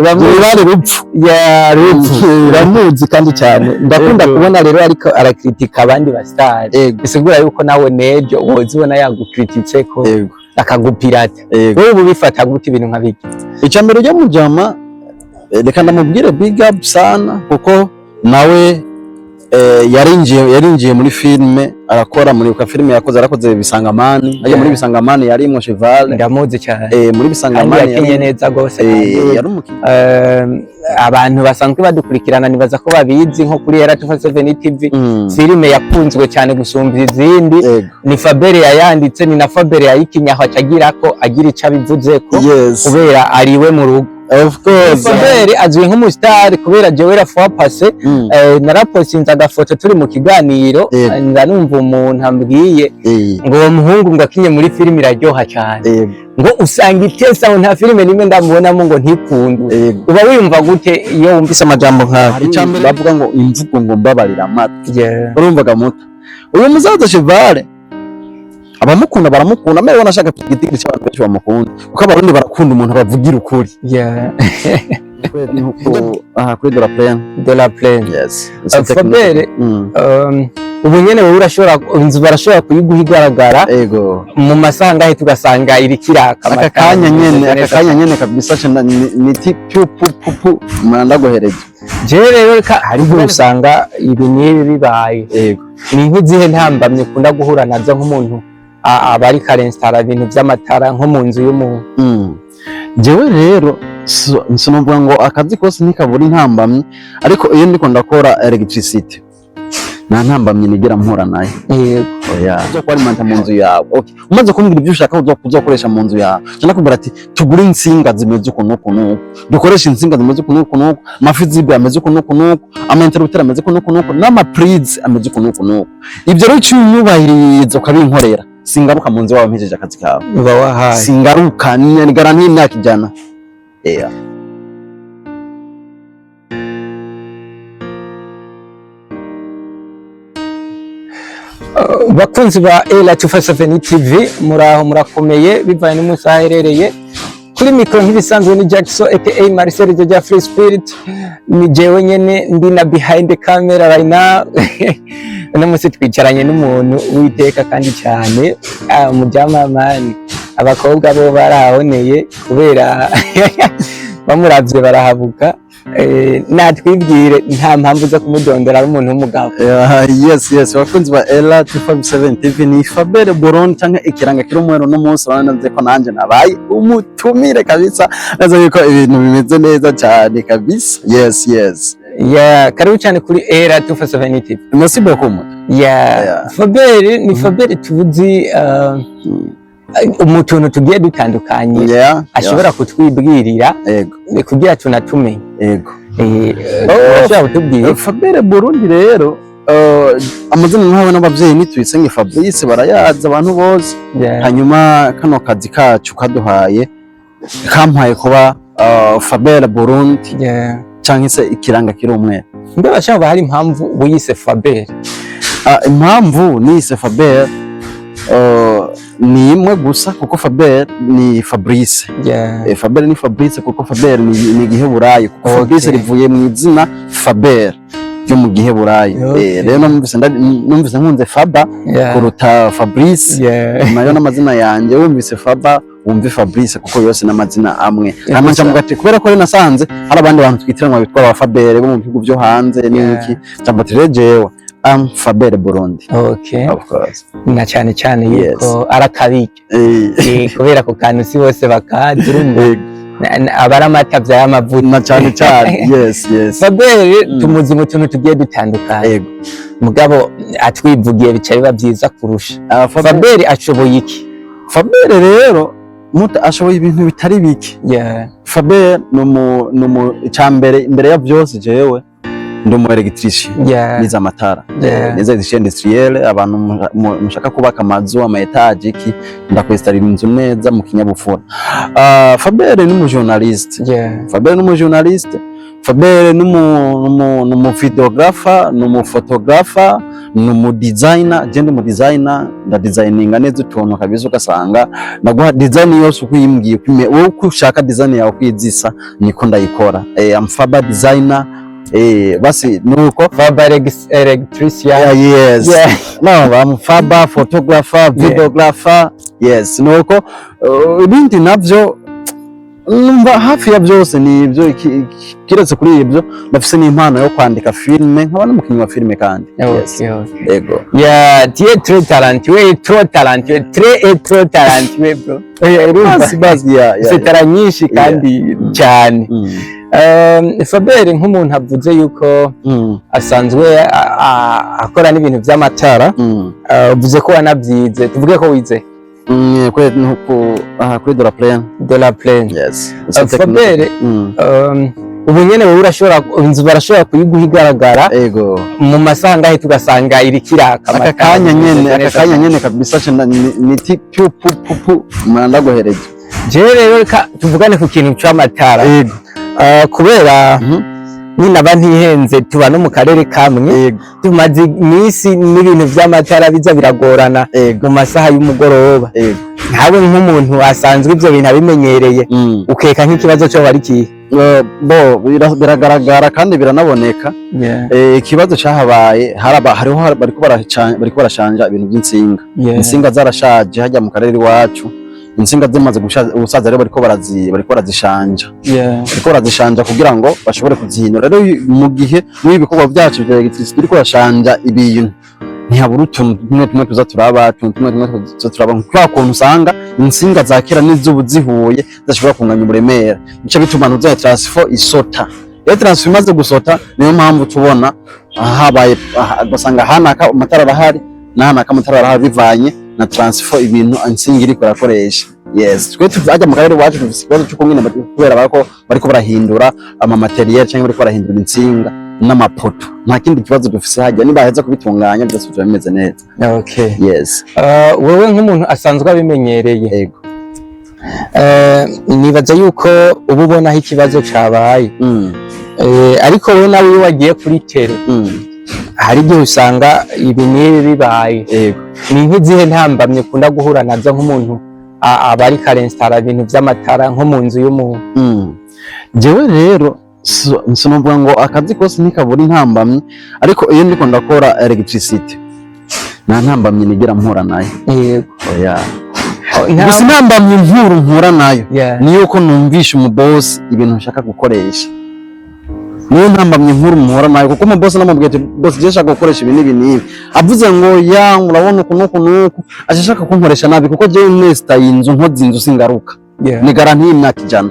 bamubare rupfu ya rupfu uramuzi kandi cyane ndakunda kubona rero ariko arakritika abandi bastari bisigura yuko nawe nejo wozibona yagukrititse ko akagupirata wowe ubifata gute ibintu nk'abiki icambere ryo mujama reka ndamubwire big up sana kuko nawe yarinjiye muri filme arakora muri ka filme arakoze Bisangamani aje muri Bisangamani yarimo Cheval ndamuzi cyane muri Bisangamani yakenye neza gose yarumuki abantu basanzwe badukurikirana nibaza ko babizi nko kuri Era 247 TV filme yakunzwe cyane gusumba izindi ni Fabere yayanditse ni na Fabere yayikinyaho acagira ko agira ica bivuze ko kubera ariwe mu rugo. Of course Fabere azwi nk'umustar kubera Joella Fwapase narapostinze agafoto turi mu kiganiro ndanumva umuntu ambwiye ngo uwo muhungu ngakinye muri filime iraryoha cyane ngo usanga itesa aho nta filime nimwe ndamubonamo ngo ntikundwe uba wiyumva gute iyo wumvise amajambo nk'ayo icambere bavuga ngo imvugo ngo mbabarira amatwi urumvaga muta uyu muzaza Cheval abamukunda baramukunda mbere wanashaka kugitira cy'abantu benshi bamukunda uko abarundi barakunda umuntu abavugira ukuri kuri de la plaine yes Fabere ubu nyene wowe urashobora inzu barashobora kuyiguha igaragara mu masaha ngahe tugasanga iri kiraka akakanya nyene kabisa niti pu mandagohereje jewe rero hari usanga ibi nibi bibaye ni nk'izihe ntambamye kunda guhura nazo nk'umuntu abari karensitara ibintu by'amatara nko mu nzu y'umuntu jewe rero sinumva ngo akazi kose ntikabura intambamye ariko iyo ndiko ndakora electricity nta ntambamye nigera mpura nayo uzo kwarimanta mu nzu yawe umaze kumbwira ibyo ushaka uzokoresha mu nzu yawe cyane kubwira ati tugure insinga zimeze uko nuko dukoresha insinga zimeze uko nuko amafizibe ameze uko nuko ama interrupteur ameze uko nuko n'ama prize ameze uko nuko ibyo rero cyunyubahiriza ukabinkorera singaruka mu nzu wawe mpejeje akazi kawe uba wahaye singaruka ni garanti y'imyaka ijana bakunzi ba Era 247 TV muraho murakomeye bivaye n'umunsi aherereye kuri mikro nk'ibisanzwe ni Jackson aka Marcel Joja Free Spirit ni jewe nyene ndi na behind the camera right now uno munsi twicaranye n'umuntu witeka kandi cyane umujamamani abakobwa bo barahoneye kubera bamuravye barahabuka natwibwire nta mpamvu zo kumudondora ari umuntu w'umugabo yes bakunzi ba Era 247 TV ni Fabere Burundi cyangwa ikiranga kiri umwero no munsi uranaze ko nanje nabaye umutumire kabisa nazo yuko ibintu bimeze neza cyane kabisa yes karibu cyane kuri Era 247 TV merci beaucoup Fabere ni Fabere tuzi umutuntu tugiye dutandukanye ashobora kutwibwirira kugira tunatumenye Fabere Burundi rero amazina nkawe n'abavyeyi nitwisenge Fabrice barayaza abantu bose hanyuma kano kazi kacu kaduhaye kampaye kuba Fabere Burundi cyangwa se ikiranga kiri umwe mbe bashaka hari impamvu wiyise Fabere impamvu niyise Fabere ni imwe gusa kuko Fabere ni Fabrice Fabere ni Fabrice kuko Fabere ni Giheburayi kuko Fabrice rivuye mu izina Fabere ryo mu Giheburayi rero numvise nkunze Faba kuruta Fabrice nayo n'amazina yanjye wumvise Faba wumve Fabrice kuko yose n'amazina amwe amanje mugati kubera ko ari nasanze hari abandi bantu twitiranwa bitwa ba Fabere bo mu bihugu byo hanze n'iki cyambatirejewa Fabere Burundi of course na cyane yuko arakabike kubera ko kantu si bose bakazi abaramata by'amavuta na cyane yes Fabere tumuzi mu tuntu tugiye dutandukanye mugabo atwivugiye bica biba byiza kurusha Fabere ashoboye iki Fabere rero muta ashoboye ibintu bitari bike Fabere no cyambere imbere ya byose jewe ndi umu electricien niza amatara niza industriel abantu mushaka kubaka amazu ama etage iki ndakwestarira inzu neza mu kinyabufura Fabere ni mu journalist Fabere ni mu journalist Fabere ni mu videographer ni mu photographer mu designer, gende mu designer nda designinga neza utuntu kabisa ugasanga ndaguha design yose ukuyimbwiye wowe uko ushaka design yawe kwizisa niko ndayikora. I'm Faber designer. Basi nuko Faber electrician. Yes. Yeah. No, I'm Faber photographer, videographer. Yes. Nuko ibindi navyo numva hafi ya byose ni ibyo kiretse kuri ibyo ndafise n'impano yo kwandika filme nkaba n'umukinnyi wa filme kandi. Yes. Ego. Yeah, tu es très talentueux, trop talentueux, trop talentueux bro. Basi c'est talent nyinshi kandi cyane. Faber nk'umuntu avuze yuko asanzwe akora n'ibintu by'amatara, uvuze ko wanabyize, tuvuge ko wize kuri de la plaine. Yes. Faber ubu nyene wowe urashobora inzu barashobora kuyiguha igaragara mu masaha ngahe tugasanga iri kiraka aka kanya nyene kabisa niti pu mandagohereje. Je rero tuvugane ku kintu cy'amatara kubera nyine aba ntihenze tuba no mu karere kamwe tumaze iminsi n'ibintu by'amatara biza biragorana mu masaha y'umugoroba. Ntawe nk'umuntu asanzwe ibyo bintu abimenyereye ukeka nk'ikibazo cyo bari kihe? Biragaragara kandi biranaboneka. Ikibazo cyahabaye hariho bariko barashanja ibintu by'insinga. Insinga zarashaje hajya mu karere iwacu, insinga zimaze ubusaza rero bariko barazishanja. Bariko barazishanja kugira ngo bashobore kuzihinura. Rero mu gihe n'ibikorwa byacu bya electricity turiko bashanja ibintu ntihabura utuntu tumwe tuza turaba kwa kuntu usanga insinga za kera n'izubu zihuye zashobora kunganya uburemere, bice bituma ntuza transfer isota. Iyo transfer imaze gusota niyo mpamvu tubona habaye basanga hanaka amatara arahari nahanaka amatara arahari bivanye na transfer ibintu insinga iriko rakoresha. Yes, twe tujya mu karere wacu dufite ikibazo cyo kumwe kubera bariko barahindura ama materiel cyangwa bariko barahindura insinga n'amapoto. Nta kindi kibazo dufise hajya niba heza kubitunganya byose bimeze neza. Okay. Yes. Wowe nk'umuntu asanzwe abimenyereye. Yego. Nibaza yuko ubu ubona ikibazo cyabaye. Ariko wowe nawe wagiye kuri tele. Hari igihe usanga ibi nibi bibaye. Yego. Ni nk'izihe ntambamye kunda guhura nazo nk'umuntu abari karensitara ibintu by'amatara nko mu nzu y'umuntu? Jewe rero sinumva ngo akazi kose ntikabura intambamye, ariko iyo ndiko ndakora electricity nta ntambamye nigera mpura nayo. Gusa intambamye mpura nayo ni yuko numvisha umubosi ibintu nshaka gukoresha. Niyo ntambamye mpura nayo kuko umubosi namubwiye ati boss je nshaka gukoresha ibi n'ibi, avuze ngo urabona ukuntu ashaka kunkoresha nabi kuko je nesta inzu nkoze inzu singaruka. Ni garanti y'imyaka 100.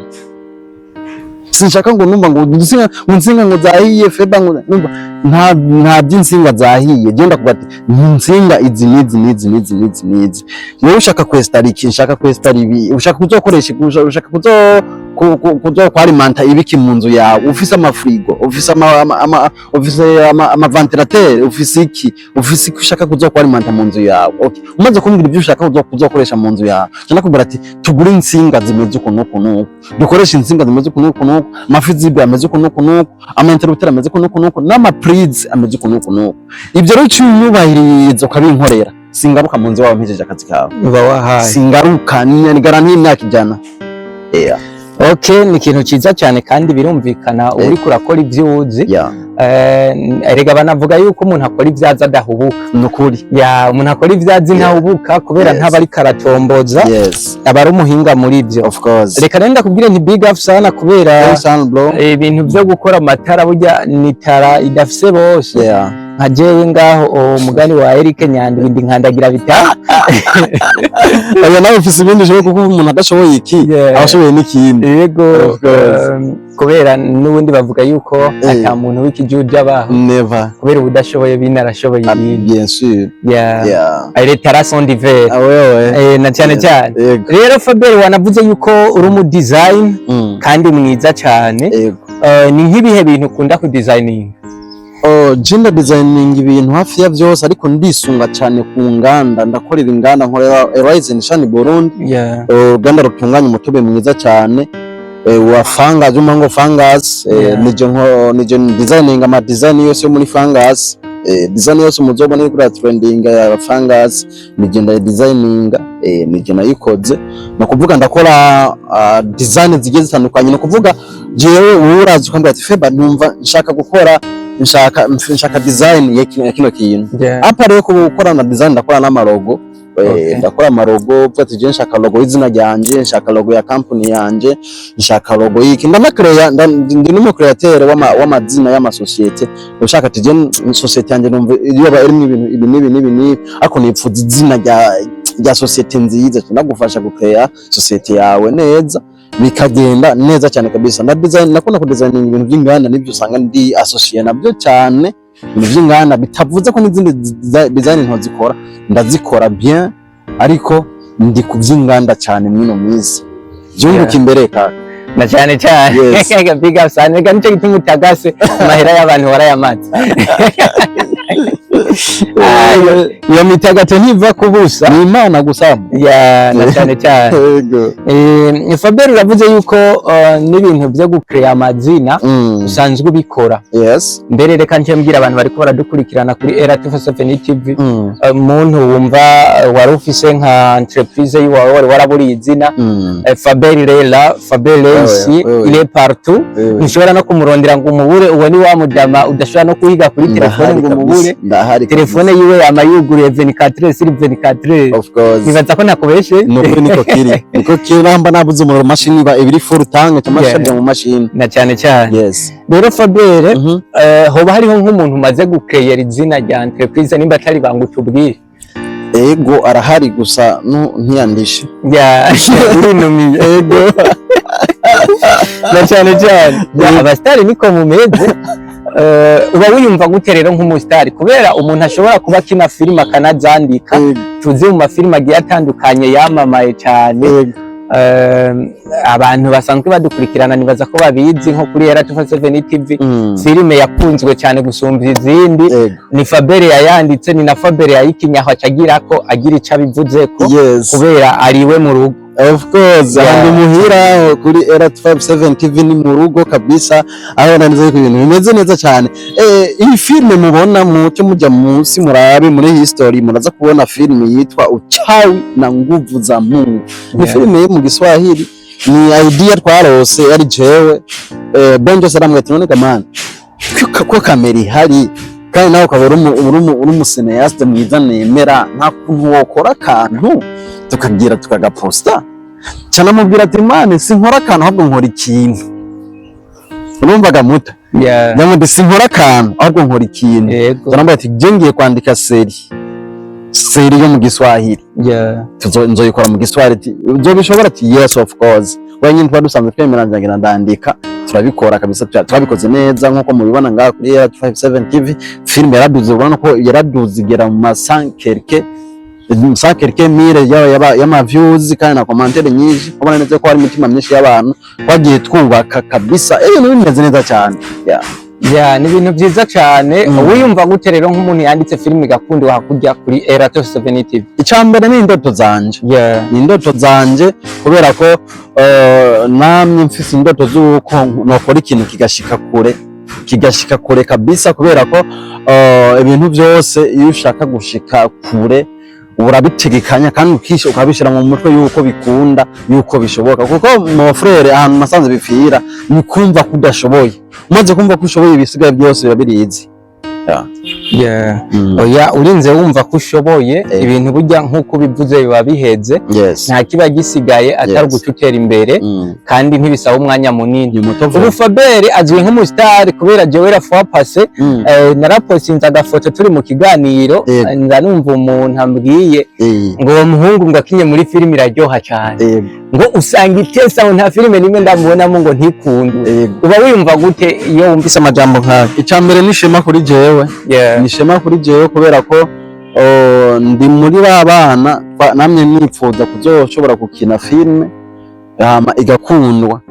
Sinshaka ngo numva ngo insinga ngo zahiye Feba ngo numva nta by'insinga zahiye. Genda kubati insinga izi nizi wowe ushaka kwestara iki, nshaka kwestara ibi, ushaka kuzokoresha ushaka kuzo kwarimanta ibiki mu nzu yawe, ufise amafrigo, ufise ama ventilateur, ufise iki ushaka kuzokwarimanta mu nzu yawe. Okay, umaze kumbwira ibyo ushaka kuzokoresha mu nzu yawe, cyane kubara ati tugure insinga zimeze ukuntu dukoresha insinga zimeze ukuntu, amafizibe ameze ukuntu, ama interrupteur ameze ukuntu, n'ama prize ameze ukuntu. Ibyo rero cyunyubahiriza ukabinkorera singaruka mu nzu wawe mpejeje akazi kawe. Uba wahaye singaruka ni garanti y'imyaka 100. Okay, ni ikintu cyiza cyane kandi birumvikana uri kurakora ibyuzi. Erega banavuga yuko umuntu akora ibyaza adahubuka. Nukuri. Umuntu akora ibyazi ntahubuka kubera ntaba ari karatomboza. Aba ari umuhinga muri ibyo. Of course. Reka nenda kubwire nti big up sana kubera ibintu byo gukora amatara burya nitara idafise bose. Nka jewe ngaho umugani wa Eric Nyandwi ndi nkandagira bita. Aya nawe ufise ibindi je kuko umuntu adashoboye iki abashoboye n'ikindi. Yego. Kubera n'ubundi bavuga yuko ata muntu w'ikijuja baho. Never. Kubera ubudashoboye binarashoboye ibindi. Bien sûr. Aretara son divers. Na cyane cyane. Rero Faber wanavuze yuko uri mu design kandi mwiza cyane. Ni nk'ibihe bintu ukunda ku designing? Gender designing ibintu hafi ya byose, ariko ndisunga cyane ku nganda. Ndakorera inganda, nkorera Rise and Shine Burundi. Uruganda rutunganya umutobe mwiza cyane wa fungus, umango fungus. Nije designing ama design yose yo muri fungus design yose muzobona iri kuri trending ya Fungus nije ndayidesigninga nije nayikoze no kuvuga ndakora design zigiye zitandukanye no kuvuga jewe urazi kwambara ati Feba numva nshaka gukora nshaka design ya kino kintu hapa rero gukora na design ndakora n'amarogo ndakora amarogo mfata je nshaka logo y'izina ryanje nshaka logo ya company yanje nshaka logo y'iki ndi n'umu createur w'amazina y'ama societe ushaka ati je societe yanje numva iyo ba irimo ibintu ibi ako nipfuza izina rya societe nziza ndagufasha gukrea societe yawe neza bikagenda neza cyane kabisa na design nakunda ku designing ibintu by'inganda nibyo usanga ndi associate nabyo cyane by'inganda bitavuze ko n'izindi design ntozikora ndazikora bien ariko ndi ku by'inganda cyane mwino minsi byunguka imbere ka na cyane big up sana nicyo gituma utagase amahera y'abantu warayamaze iyo mitagato ntiva kubusa ni Imana gusa na cyane Faber uravuze yuko n'ibintu byo gukrea amazina usanzwe ubikora mbere reka nje mbwira abantu bari ko baradukurikirana kuri Era 247 TV umuntu wumva wari ufise nka entreprise yiwawe wari waraburiye izina Faber Rela Faber Lensi ile partout ushobora no kumurondera ngo umubure uwo ni wa mudama udashobora no kuhiga kuri telefone ngo umubure telefone yiwe amayuguriye 24/24 of course nibaza ko nakubeshe niko kiri namba nabuze umuriro machine ba ibiri full tank cyangwa mu machine na cyane rero Faber hoba hariho nk'umuntu umaze gukeyera izina rya entreprise nimba atari bangu tubwire ego arahari gusa ntiyandishe urinumiye ego na cyane abastari niko mumeze uba wiyumva gute rero nk'umusitari kubera umuntu ashobora kuba kina filime akanazandika tuzi mu mafilime agiye atandukanye yamamaye cyane abantu basanzwe badukurikirana nibaza ko babizi nko kuri Era 247 TV filime yakunzwe cyane gusumba izindi ni Faber yayanditse ni na Faber yayikinyaho acagira ko agira ica bivuze ko kubera ariwe mu rugo of course and muhira kuri Era 247 TV ni mu rugo kabisa aho nanize ko ibintu bimeze neza cyane iyi filme mubona mu cyo mujya munsi murabe muri history muraza kubona filme yitwa Uchawi na Nguvu za Mungu ni filme mu Kiswahili ni idea twarose ari jewe Bonjo Salamwe tunone kamana ko kamera ihari kandi nawe ukabura umucineaste mwiza nemera nta kuntu wokora akantu tukagira tukagaposta cyane mubwira ati mane sinkora akantu ahubwo nkora ikintu urumvaga muta ndamude sinkora akantu ahubwo nkora ikintu turambye ati ngiye kwandika seri yo mu Kiswahili nzoyikora mu Kiswahili byo bishobora ati yes of course wenyine twa dusanzwe twemeranya ngira ndandika turabikora kabisa turabikoze neza nkuko mubibona ngaha kuri Era 247 TV film yaraduze ubona ko yaraduze igera mu masankerke mire y'ama views kandi na commentaire nyinshi ubona neza ko hari imitima myinshi y'abantu bagiye twubaka kabisa ibintu bimeze neza cyane ni ibintu byiza cyane wiyumva gute rero nk'umuntu yanditse filime igakundwa hakujya kuri Era 247 TV icyambere ni indoto zanje ni indoto zanje kubera ko namwe mfise indoto z'uko nokora ikintu kigashika kure kabisa kubera ko ibintu byose iyo ushaka gushika kure urabitegekanya kandi ukabishira mu mutwe yuko bikunda yuko bishoboka kuko mu frere ahantu masanze bipfira ni kumva kudashoboye umaze kumva ko ushoboye ibisigaye byose babirizi urinze wumva ko ushoboye ibintu burya nk'uko bivuze biba biheze nta kiba gisigaye atari gucutera imbere kandi ntibisaba umwanya munini ubu Faber azwi nk'umusitari kubera jewe rafuapase narapostinze agafoto turi mu kiganiro ndanumva umuntu ambwiye ngo uwo muhungu ngo akinye muri filime iraryoha cyane ngo usanga itesa nta filime nimwe ndamubonamo ngo ntikunde uba wiyumva gute iyo wumvise amajambo nk'ayo icyambere nishema kuri jewe nishema kuri jewe kubera ko ndi muri babana namwe nipfuza kuzoshobora gukina filime igakundwa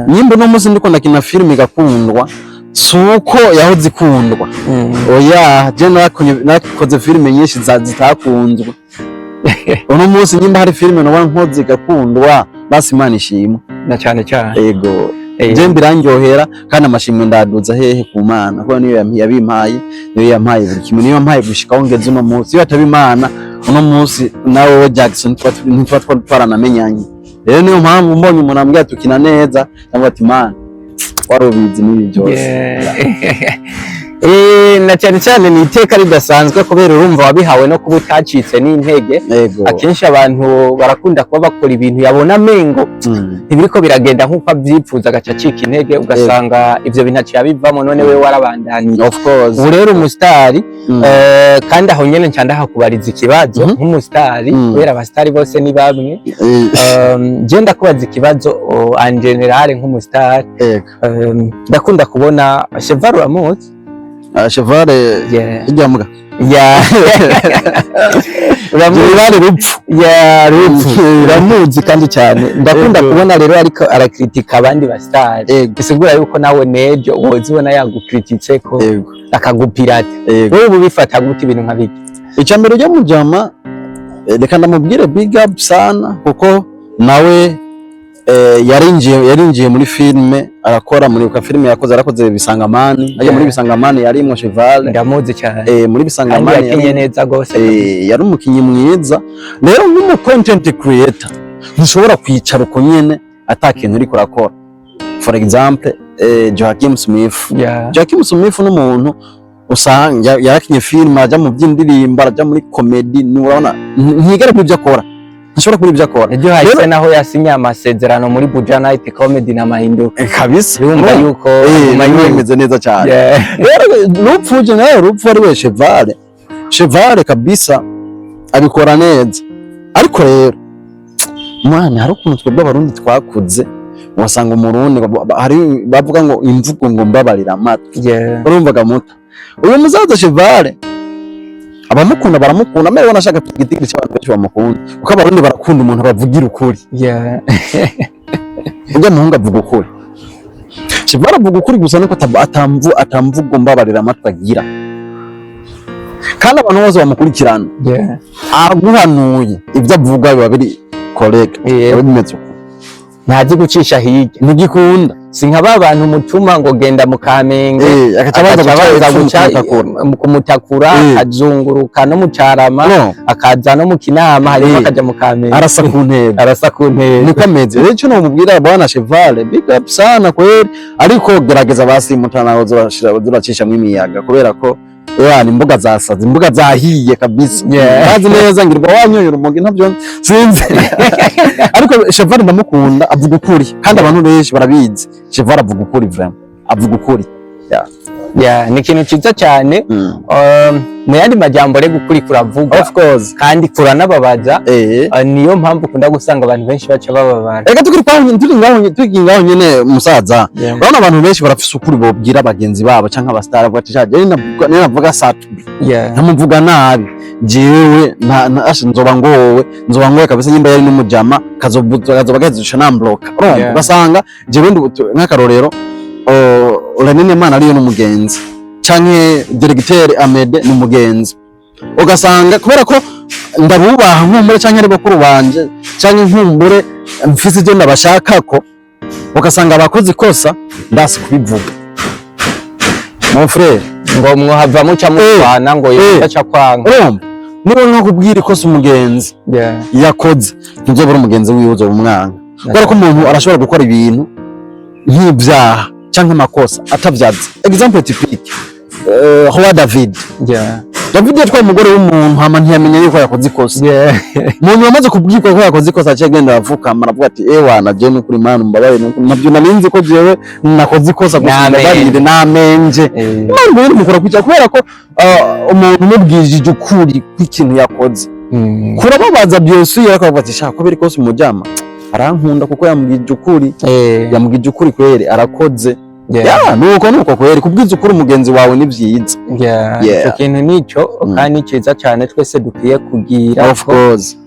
nyimbo no musi ndiko ndakina filime igakundwa suko yahoze ikundwa je nakoze filime nyinshi zitakunzwe uno munsi nyimba hari filime no nkoze igakundwa basi Imana ishimwe na cyane ego je mbirandyohera kandi amashimwe ndaduza hehe ku Mana kuko niyo yabimpaye niyo yampaye buri kimwe niyo yampaye gushikaho ngeze uno munsi iyo atabimana uno munsi nawe Jackson ntitwa twaranamenyanye rero niyo mpamvu mbonye umuntu ambwira tukina neza cyangwa ati Mana warubizi nibi byose na cyane cyane ni iteka ridasanzwe kubera urumva wabihawe no kuba utacitse n'intege. Akenshi abantu barakunda kuba bakora ibintu yabona mengo ntibiriko biragenda nk'uko abyipfuza agaca acika intege ugasanga ivyo bintu aciye abivamo none we warabandaniye. Of course ubu rero umusitari kandi aho nyene nca ndahakubariza ikibazo nk'umusitari kubera abasitari bose ni bamwe je ndakubaza ikibazo en general nk'umusitari ndakunda kubona Cheval uramuzi? Cheval ijyamuga rupfu uramuzi kandi cyane ndakunda kubona rero ariko arakritika abandi basitari bisigura yuko nawe nejo woza ubona yagukrititseko akagupirata wowe ubu bifata gute ibintu nka biki? icya mbere ryo mujama reka ndamubwire big up sana kuko nawe yarinjiye muri filme arakora muri ka filme yakoze arakoze Bisangamani ajya muri Bisangamani yarimwo Cheval ndamuzi cyane muri Bisangamani yakinye neza gose yari umukinyi mwiza rero nk'umu content creator ntushobora kwicara uko nyene atakintu uri kurakora for example Joaquin Smith Joaquin Smith n'umuntu usanga yakinye filme ajya mu by'indirimbo ajya muri comedy urabona ntigera kubyo akora nshobora kuri ibyo akora ejo hahise naho yasinye amasezerano muri Buja Night Comedy na Mahinduka kabisa yumva yuko imeze neza cyane rero rupfu ari we Cheval kabisa abikora neza ariko rero mwana hari ukuntu twebwe abarundi twakuze wasanga umurundi hari bavuga ngo imvugo ngo mbabarira amatwi urumvaga muto uyu muzaza Cheval abamukunda baramukunda mbere banashaka igitigiri cy'abantu benshi bamukunda kuko abarundi barakunda umuntu abavugira ukuri ujya muhunga avuga ukuri Cheval avuga ukuri gusa nuko atamvugo mbabarira amatwi agira kandi abantu bose bamukurikirana aguhanuye ibyo avuga biba biri correct bimeze ntazi gucisha hirya ntigikunda si nka bantu mutuma ngo genda mu Kamenge akaza kumutakura azunguruka no mu Carama akaza no mu Kinama harimo akaja mu Kamenge arasa ku ntebe niko ameze rero cyo nomubwira bwana Cheval big up sana kweli ariko gerageza basimutana zuracisha mu imiyaga kubera ko yani imbuga zasaze imbuga zahiye kabisa bazi neza ngirwa wanyoye urumogi ntabyo sinzi ariko Cheval ndamukunda avuga ukuri kandi abantu benshi barabizi Cheval avuga ukuri vraiment avuga ukuri ni ikintu cyiza cyane mu yandi majambo rero ukuri kuravuga of course kandi kuranababaza niyo mpamvu ukunda gusanga abantu benshi baca bababara reka turi ngaho nyene musaza urabona abantu benshi barafise ukuri bobwira abagenzi babo canke abastara bati shaje navuga satu ntamuvuga nabi jewe nzoba ngowe kabisa nyimba yari n'umujama kazobagazisha nambloka ugasanga jewe nk'akarorero uranene mana ariyo n'umugenzi canke directeur Amede n'umugenzi ugasanga kubera ko ndabubaha nkumbure canke ari bakuru banje canke nkumbure mfise ibyo ndabashakako ugasanga abakoze ikosa ndasi kubivuga mon frère ngo mwohava muca mutwana ngo yaca kwanga niba nkakubwira ikosa umugenzi yakoze nibyo buri umugenzi wiyozo umwana kubera ko umuntu arashobora gukora ibintu nk'ibyaha canke amakosa atavyaza example typique Roi David David yatwaye umugore w'umuntu hama ntiyamenye yuko yakoze ikosa umuntu wamaze kubwirwa ko yakoze ikosa acegenda avuka aravuga ati wana je ni kuri Mana mbabaye nabyo narinzi ko jewe nakoze ikosa gusa ndabarire namenje Imana yari mukora kwica kubera ko umuntu mubwije ukuri kw'ikintu yakoze kurababaza byose yakavuga ati shaka ko biri kose umujama arankunda kuko yamugije ukuri kwere arakoze nuko kwere kubwiza ukuri umugenzi wawe ni byiza ikintu nicyo kandi cyiza cyane twese dukwiye kugira of course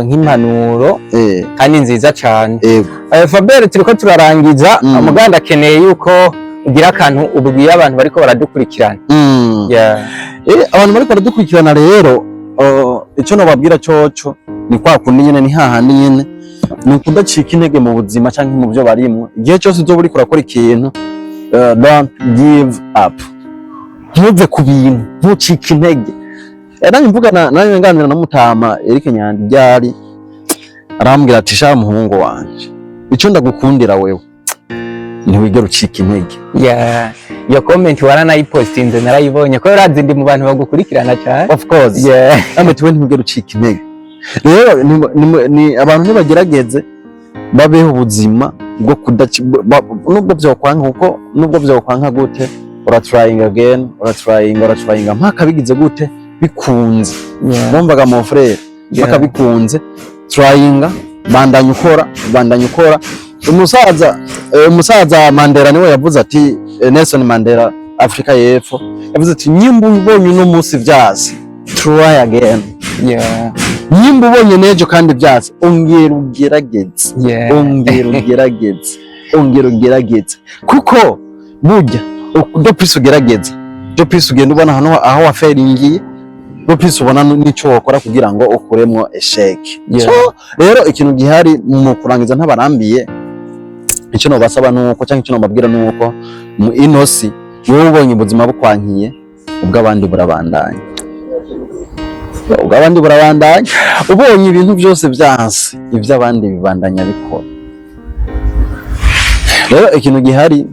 nk'impanuro kandi nziza cyane Fabien turiko turarangiza umuganda akeneye yuko ugira akantu ubwiye abantu bariko baradukurikirana abantu bariko baradukurikirana rero icyo nababwira cyoco ni kwa kundi nyene ni hahandi nyene ni ukudacika intege mu buzima cyangwa mu byo barimo. Igihe cyose uzoba uriko urakora ikintu, don't give up. Ntuve ku bintu, ntucike intege. Nanjye mvugana nanjye nganira na Mutama Eric Nyandiryari, arambwira ati sha muhungu wanje, icyo ndagukundira wewe ntiwigera ucika intege. Iyo comment waranayipostinze narayibonye ko urazi ndi mu bantu bagukurikirana cyane. Of course. Ambe tuwe ntiwigera ucika intege. Rero ni abantu ntibagerageze babeho ubuzima bwo nubwo byokwanka kuko nubwo byokwanka gute trying again, trying mpaka bigize gute bikunze. Numvaga mon frère mpaka bikunze trying, bandanya ukora. Umusaza Mandela niwe yavuze ati, Nelson Mandela Afrika y'Epfo yavuze ati nyimba ubonye uno munsi vyazi try again. Nyimba ubonye nejo kandi vyazi ongera ugerageze kuko burya do pisi ugerageza, do pisi ugenda ubona hano aho waferingiye, do pisi ubona nico wakora kugira ngo ukuremwo esheke. So rero ikintu gihari mu kurangiza ntabarambiye, icyo no basaba nuko cyangwa icyo no mabwira nuko mu inosi wowe ubonye ubuzima bukwankiye, ubw'abandi burabandanya, ubonye ibintu byose byanse iby'abandi bibandanya bikora. Rero ikintu gihari,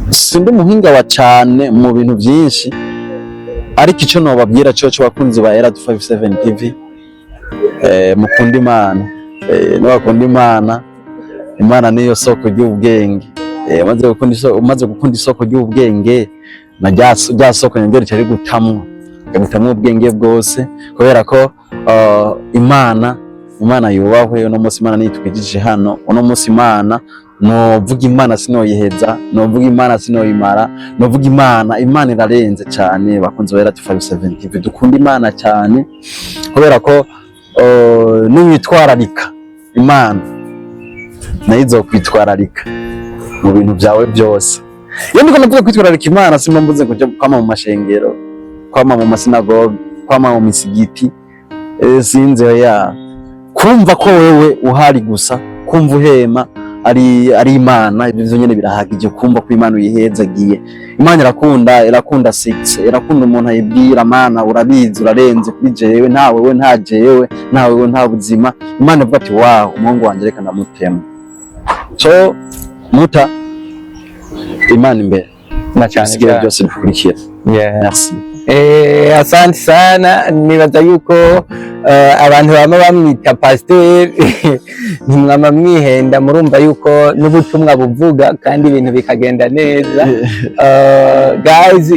sindi umuhinga wa cyane mu bintu byinshi, ariko icyo no babwira cyo bakunzi ba Era 257 TV, mukunda Imana, n'abakunda Imana. Imana niyo soko ry'ubwenge. Umaze gukunda isoko ry'ubwenge, na rya soko nyongera cyari gutamwa ubwenge bwose, kubera ko Imana yubahwe. Uno munsi Imana nitwigije hano, uno munsi Imana novuga Imana sinoyiheza, novuga Imana sinoyimara, novuga Imana irarenze cyane. Bakunze Era 257 TV dukunda Imana cyane, kubera ko niwitwararika Imana nayo izokwitwararika mu bintu byawe byose. Iyo ndiko navuga kwitwararika Imana, simba mbuze kujya kwama mu mashengero, kwama mu masinagoge, kwama mu misigiti, sinze kumva ko wewe uhari gusa, kumva uhema ari Imana. Ibyo nyene birahagije kumva ko Imana uyihezagiye. Imana irakunda irakunda umuntu ayibwira, Mana urabizi urarenze kuri jewe, ntawe we nta jewe, ntawe we nta buzima. Imana ivuga ati wow, umuhungu wanje reka ndamutema. So muta Imana imbere na cyane byose bikurikira. Merci. Asante sana. Nibaza yuko abantu bama bamwita pasteur ntimwama mwihenda, murumva yuko n'ubutumwa buvuga kandi ibintu bikagenda neza. Guys,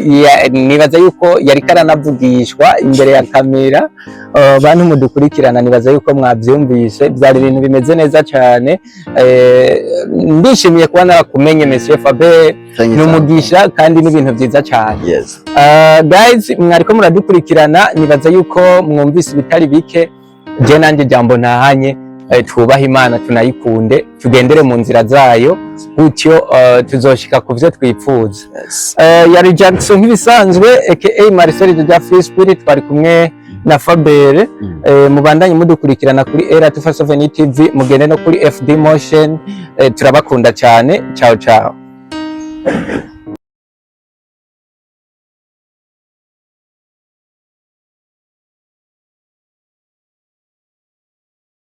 nibaza yuko yari karanavugishwa imbere ya kamera. Bantu mudukurikirana, nibaza yuko mwabyumvise, byari ibintu bimeze neza cyane. Ndishimiye kuba narakumenye Monsieur Faber, n'umugisha kandi n'ibintu byiza cyane. Guys, mwariko muradukurikirana, nibaza yuko mwumvise ibitari bike. Je nanje jambo ntahanye, twubaha Imana tunayikunde, tugendere mu nzira zayo, gutyo tuzoshika ku byo twipfuza. Yari Jackson nk'ibisanzwe aka Marcel de Free Spirit, twari kumwe na Faber. Mubandanye mudukurikirana kuri Era 257 TV, mugende no kuri FD Motion. Turabakunda cyane. Ciao ciao.